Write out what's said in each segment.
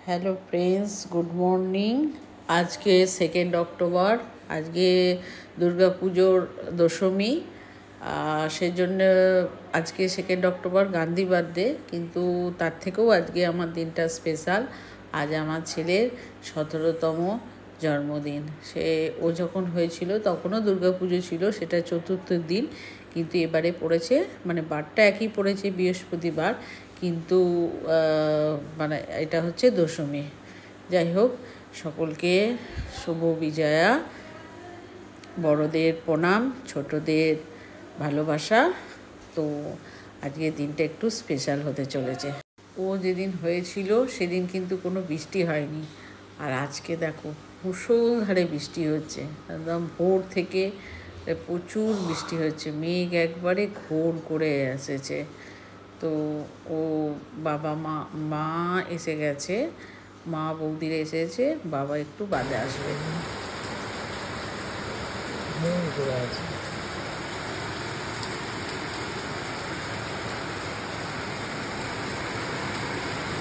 Hello friends, good morning. আজকে 2 October, আজকে দুর্গাপুজোর দশমী। সেজন্য আজকে 2 অক্টোবর গান্ধী বার্থডে, কিন্তু তার থেকেও আজকে আমার দিনটা স্পেশাল। আজ আমার ছেলের 17তম জন্মদিন। ও যখন হয়েছিল তখনও দুর্গাপুজো ছিল, সেটা চতুর্থ দিন, কিন্তু এবারে পড়েছে, মানে বারটা একই পড়েছে, বৃহস্পতিবার, কিন্তু মানে এটা হচ্ছে দশমী। যাই হোক, সকলকে শুভ বিজয়া, বড়দের প্রণাম, ছোটদের ভালোবাসা। তো আজকের দিনটা একটু স্পেশাল হতে চলেছে। ও যেদিন হয়েছিল সেদিন কিন্তু কোনো বৃষ্টি হয়নি, আর আজকে দেখো মুষলধারে বৃষ্টি হচ্ছে, একদম ভোর থেকে প্রচুর বৃষ্টি হচ্ছে, মেঘ একবারে ঘোর করে এসেছে। তো ও বাবা মা এসে গেছে, মা বৌদিরা এসেছে, বাবা একটু বাদে আসবে।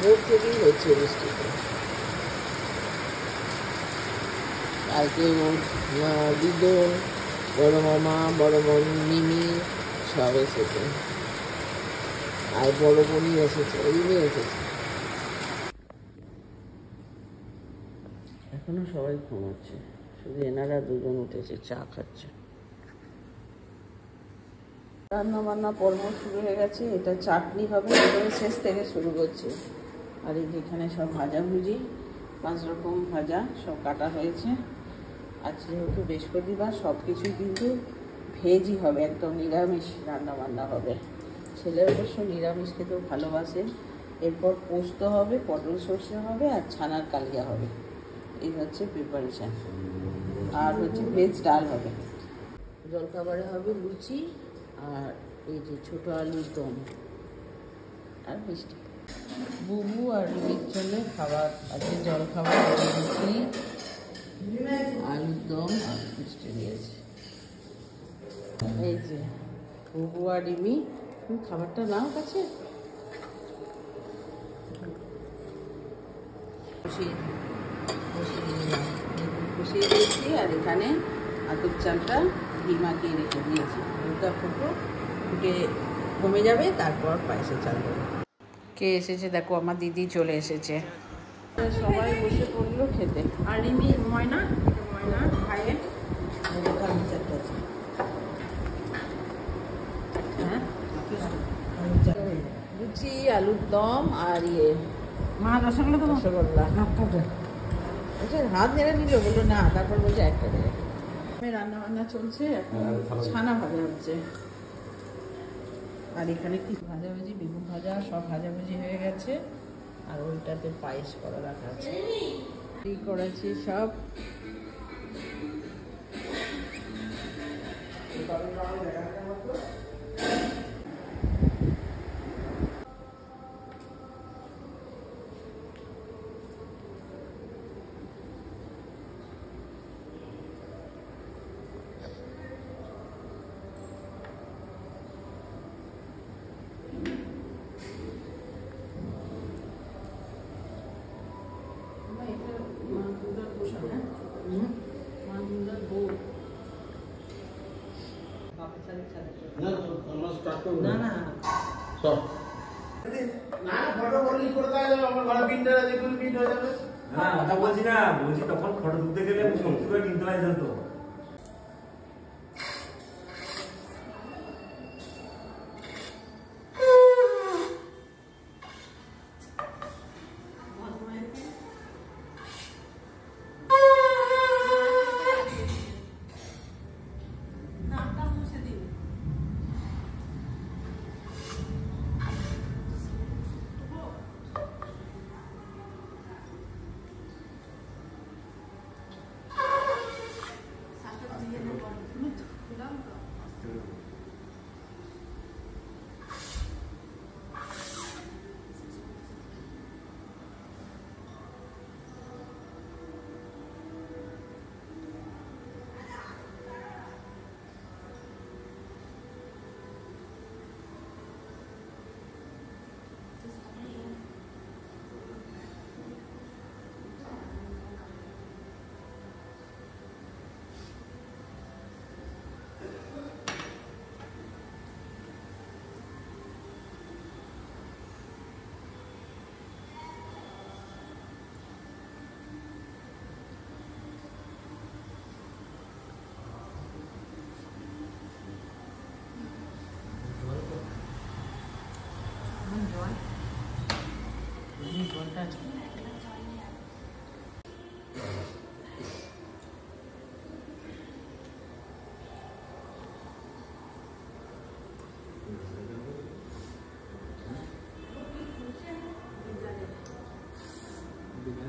ভোর থেকেই হচ্ছে বৃষ্টিটা। কালকে ওর দিদন, বড় মামা, বড় বোন মিমি সব এসেছে, আর বড় বোনই এসেছে, রিমি এসেছে। এখনো সবাই ঘুমাচ্ছে, শুধু এনারা দুজন উঠেছে, চা খাচ্ছে। রান্না বান্না পর্ব শুরু হয়ে গেছে। এটা চাটনি হবে, এবারে শেষ থেকে শুরু করছে। আর এই যেখানে সব ভাজাভুজি, 5 রকম ভাজা সব কাটা হয়েছে। আজ যেহেতু বৃহস্পতিবার, সব কিছুই কিন্তু ভেজই হবে, একদম নিরামিষ রান্না বান্না হবে। ছেলে অবশ্য নিরামিষ খেতেও ভালোবাসে। এরপর পোস্ত হবে, পটল সর্ষে হবে, আর ছানার কালিয়া হবে। এই হচ্ছে প্রিপারেশান। আর হচ্ছে ভেজ ডাল হবে। জলখাবারে হবে লুচি, আর এই যে ছোটো আলুর দম, আর মিষ্টি। বুবু আর রুবির জন্য খাবার আছে, জলখাবার, লুচি, আলুর দম আর মিষ্টি দিয়েছে। এই যে বুবু আর রিমি, খাবারটা নাও কাছে বসিয়ে দিয়েছি। আর এখানে আতপ চালটা ঘি মাখিয়ে রেখে দিয়েছি, দুটা ফুটে কমে যাবে, তারপর পায়েসে চাল দেবো। কে এসেছে দেখো, আমার দিদি চলে এসেছে। সবাই বসে পড়লো খেতে। আর রিমি ময়না খাইয়ে লুচি, আলুর দম, আর মা রসগোল্লা, তো রসগোল্লা হাত নেড়ে নিল, বললো না, তারপর বলছে একটা দেবে। রান্না বান্না চলছে, এখন ছানা ভাজা হচ্ছে। আর এখানে কি ভাজাভাজি, বেগুন ভাজা, সব ভাজাভাজি হয়ে গেছে। আর ওইটাতে পায়েস করা রাখা আছে, ঠিক করেছি সব। বলছি না, বলছি তখন ফটো তুলতে গেলে সমস্ত করে কিনতে হয় তো।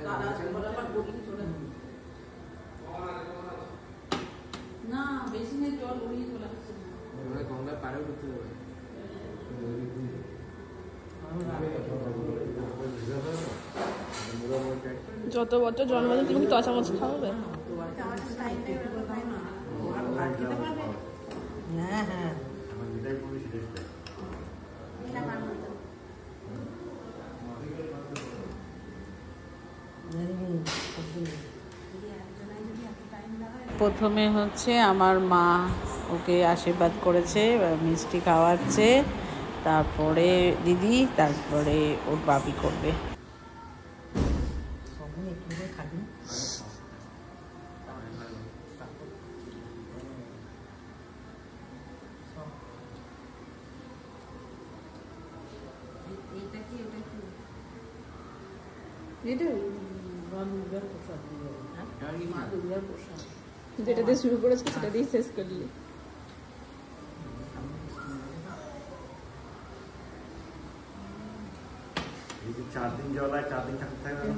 কারা আছে বলে আবার বোরিং চলে না, বেসিনের জল উড়িয়ে চলে আসছে গঙ্গা পারে উঠতে হবে। যত বছর জন্মদিন তুমি কি তসা মাছ খাওয়াবে? হ্যাঁ হ্যাঁ প্রথমে হচ্ছে আমার মা ওকে আশীর্বাদ করেছে, মিষ্টি খাওয়াচ্ছে, তারপরে দিদি, তারপরে ওর বাবি করবে। যেটা দিয়ে শুরু করেছে সেটা দিয়ে শেষ করলি। এই যে 4 দিন জ্বলায় 4 দিন থাকতে থাকবে না।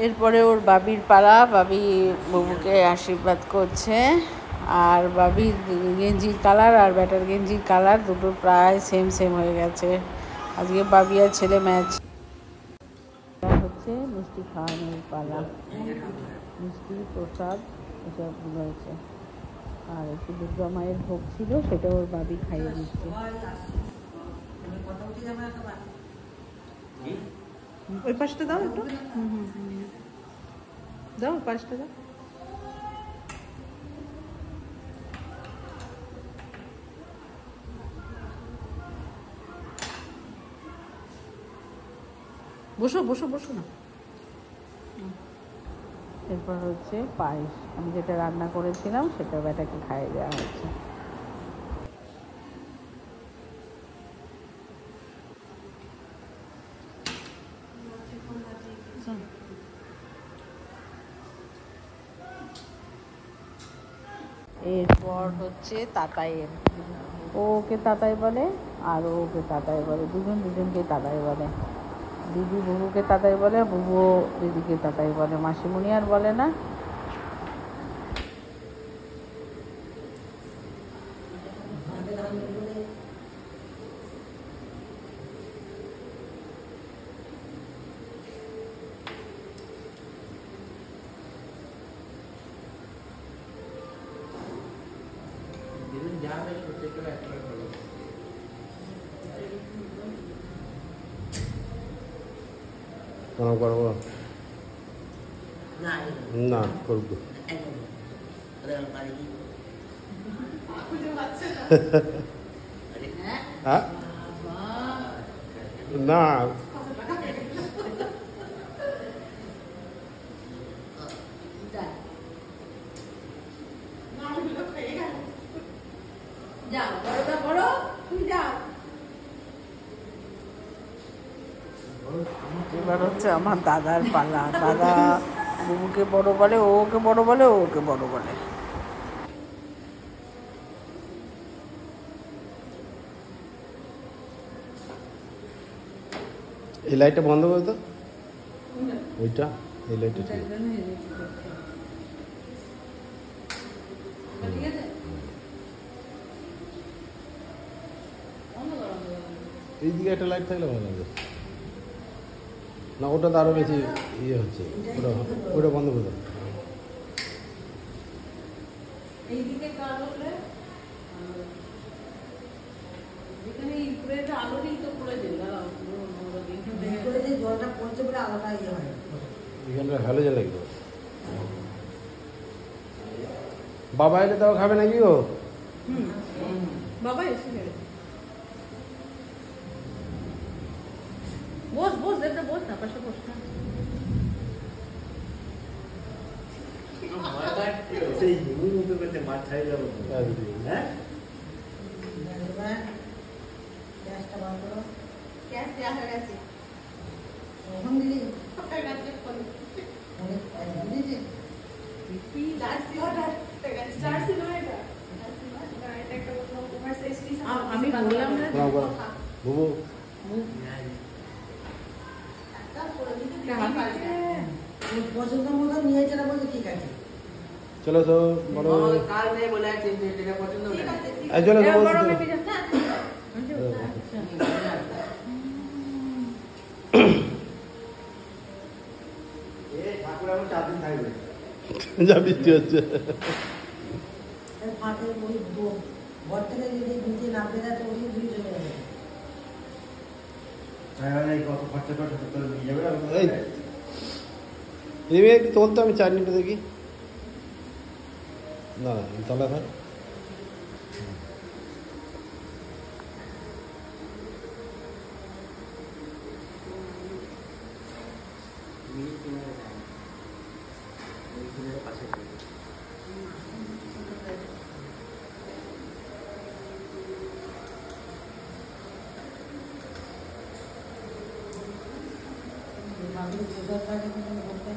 এরপরে ওর বাবির পাড়া, বাবি বাবুকে আশীর্বাদ করছে। আর বাবির গেঞ্জির কালার আর ব্যাটার গেঞ্জির কালার দুটো প্রায় সেম সেম হয়ে গেছে। আজকে বাবি আর ছেলে ম্যাচ। হচ্ছে মিষ্টি খাওয়ানোর পালা, মিষ্টি প্রসাদ এসব রয়েছে। আর একটু দুর্গা মায়ের ভোগ ছিল, সেটা ওর বাবি খাইয়ে দিচ্ছে। ওই পাশটা দাও একটু, দাও পাশটা দাও। বসো বসো বসো না। এরপর হচ্ছে পায়েস, আমি যেটা রান্না করেছিলাম সেটা বেটাকে খাইয়ে দেওয়া হচ্ছে। এরপর হচ্ছে তাতাইয়ের, ও ওকে তাতাই বলে আর ও ওকে তাতাই বলে, দুজনকে তাতাই বলে। দিদি বুবুকে তাতাই বলে, বুবু দিদিকে তাতাই বলে, মাসিমণি আর বলে না। প্রণাম করবো না করবো না এবার হচ্ছে আমার দাদার পালা। দাদা বুবুকে বড় বলে, ও ওকে বড় বলে, ও ওকে বড় বলে। এই লাইটটা বন্ধ করে তো, ওইটা এই লাইটটা ঠিক আছে। এইদিকে একটা লাইট থাকলে ভালো লাগবে না, ওটা তো আরো বেশি ইয়ে হচ্ছে, ওটা ওটা বন্ধ করে দাও। এইদিকে কাজ হলে এখানে উপরেটা আলোটাই তো পড়েছে, জলটা পড়ছে বলে আলোটা ইয়ে হয়। এখানটা হ্যালোজেন লাগবে। বাবা এলে তাও খাবে নাকি ও? বাবা এসে গেছে। বস বস, দেবটা বস না, পাশে বস না। সেই হিমুর মতো করতে মাছ খাই যাবো। হ্যাঁ গ্যাসটা বন্ধ করো। গ্যাস দেওয়া হয়ে গেছে। পছন্দ মতো নিয়েছে না বলছে ঠিক আছে। চলো তো বড় কাল নেই বলে আছে যেটা পছন্দ না এই চলো তো বড় বলছি বেবি যাচ্ছে ঠাকুর এখন 4 দিন থাকবে। যা বৃষ্টি হচ্ছে। ফাঁকে ওই ঘর থেকে যদি নিচে নামতে যায় তো ওই দুই চলে যাবে। এই কত খরচা করে ঠাকুর নিয়ে যাবে না? এই রিমি একটু তোল তো, আমি চাটনিটা দেখি। না তলা থাক। মানুষ সুগার থাকে তখন বলতে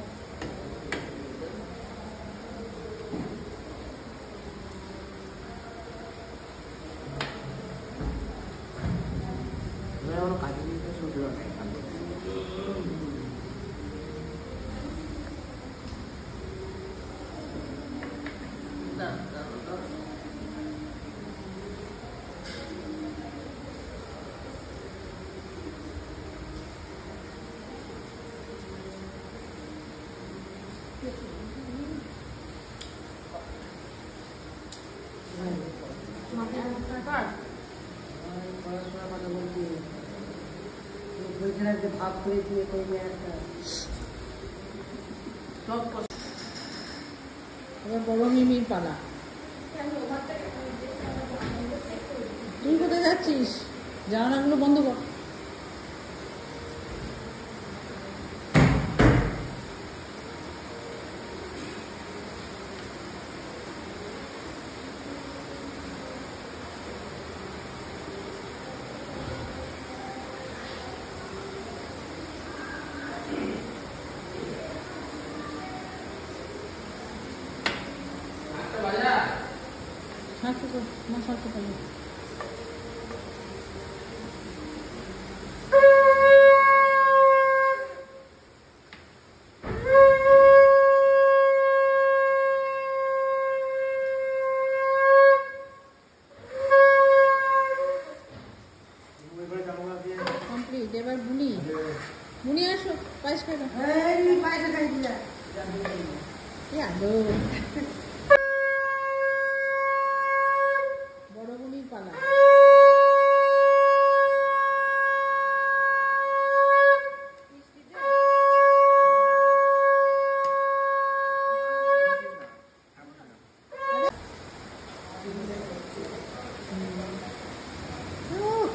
কাজে দিতে শুরু হয় পড়াশোনার কথা বলছি। বলছিলাম যে ভাব করে দিয়ে করবে একটা। এবার বড় মিমির পালা। তুই কোথায় যাচ্ছিস? জানালাগুলো বন্ধ কর। সারতে কর, মা সারতে পারবে। কমপ্লিট। এবার বুনি, বুনি আসো, পায়েস খাই না। এই পয়সা খাই দিয়ে বড় বুনির পালা।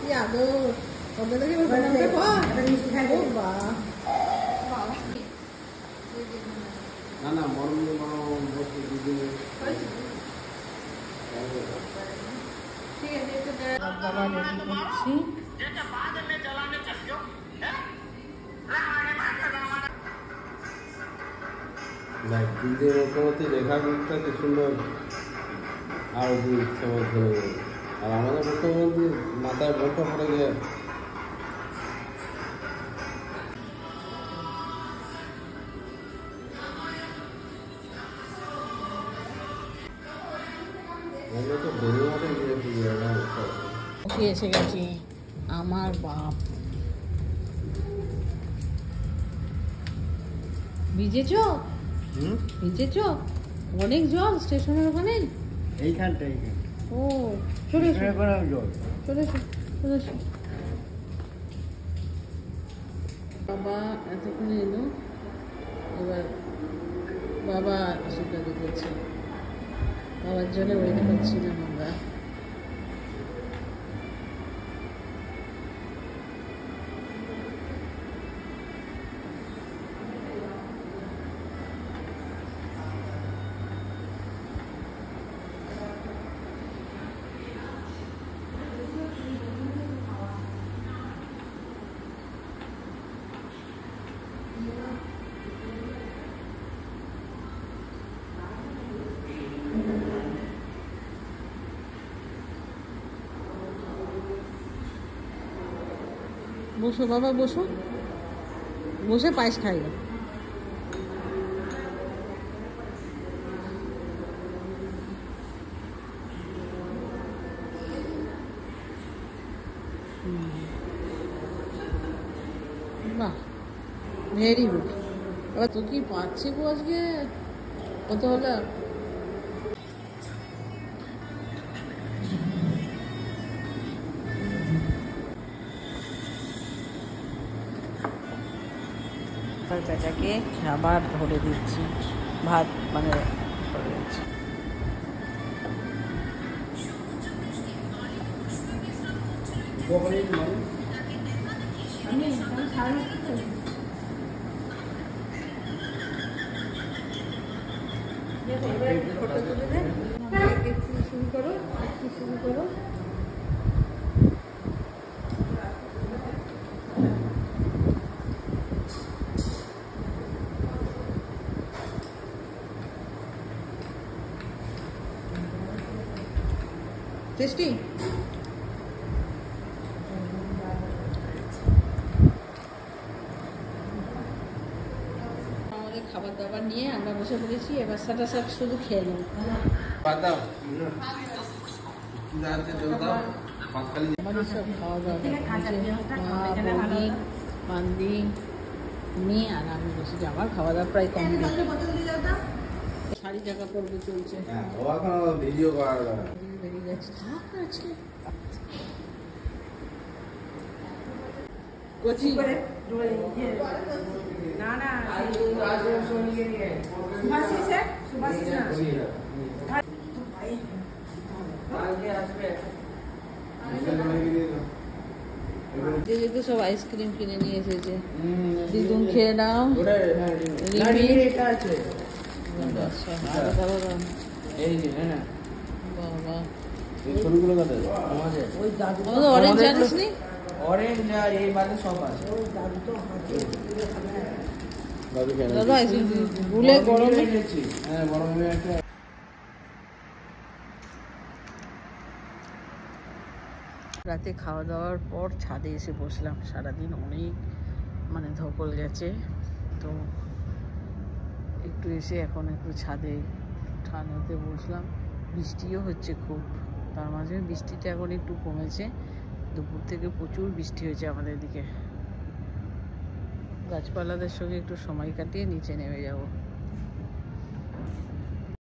কি আদর! ওদের দেখে মিষ্টি খাই ও বা না না মরম মরম বসে দুদিন বাবা রেডি করছি। দেখ দিদির মুখোমুখি রেখা মুখটা কি সুন্দর, আর দু সময় ধরে গেল। আর আমাদের মুখ্যমন্ত্রী মাথায় বোরখা পড়ে গিয়ে তো বেরিয়ে মাঠে গিয়ে পুজো এসে গেছি আমার বাপ। ভিজেছ? ভিজেছ? অনেক জল স্টেশনের ওখানে? এইখানটা ও চলে এসো, জল। চলে এসো, চলে এসো। বাবা এতক্ষণে এলো, এবার বাবা আশীর্বাদ দিয়েছে। বাবার জন্য ওয়েট করছিলাম আমরা। বসো বাবা, বসো বসে পায়েস খাইবে। বাহ, ভেরি গুড। এবার তো কি পাচ্ছি গো আজকে, কত হলো? পেঁচাকে খাবার ধরে দিচ্ছি, ভাত মানে করে দিচ্ছি। শুরু করো, শুরু করো। টেস্টি। আমাদের খাবার দাবার নিয়ে আমরা বসে পড়েছি, এবার সাটা শাক শুধু খেয়ে নেব। আমাদের সব খাওয়া দাওয়া মান্দি মেয়ে আর আমি বসেছি। আমার খাওয়া দাওয়া প্রায় কমপ্লিট। শাড়ি টাকা পর্ব চলছে, ভিডিও করা বেরিয়ে যাচ্ছে। থাক আজকে কচি করে না না সুভাষিস না কালকে আসবে। যেহেতু সব আইসক্রিম কিনে নিয়ে এসেছে। দিদুন খেয়ে নাও। এটা আছে ছোটগুলো কাটে ওই দাদু আমাদের অরেঞ্জ জানিস নি? অরেঞ্জ আর এই বাদে সব আছে। দাদু কেন দাদা আইসক্রিম ভুলে গরমে। হ্যাঁ গরমে একটা রাতে খাওয়া দাওয়ার পর ছাদে এসে বসলাম। সারাদিন অনেক মানে ধকল গেছে, তো একটু এসে এখন একটু ছাদে ঠান্ডাতে বসলাম। বৃষ্টিও হচ্ছে খুব, তার মাঝে বৃষ্টিটা এখন একটু কমেছে। দুপুর থেকে প্রচুর বৃষ্টি হয়েছে আমাদের দিকে। গাছপালাদের সঙ্গে একটু সময় কাটিয়ে নিচে নেমে যাব।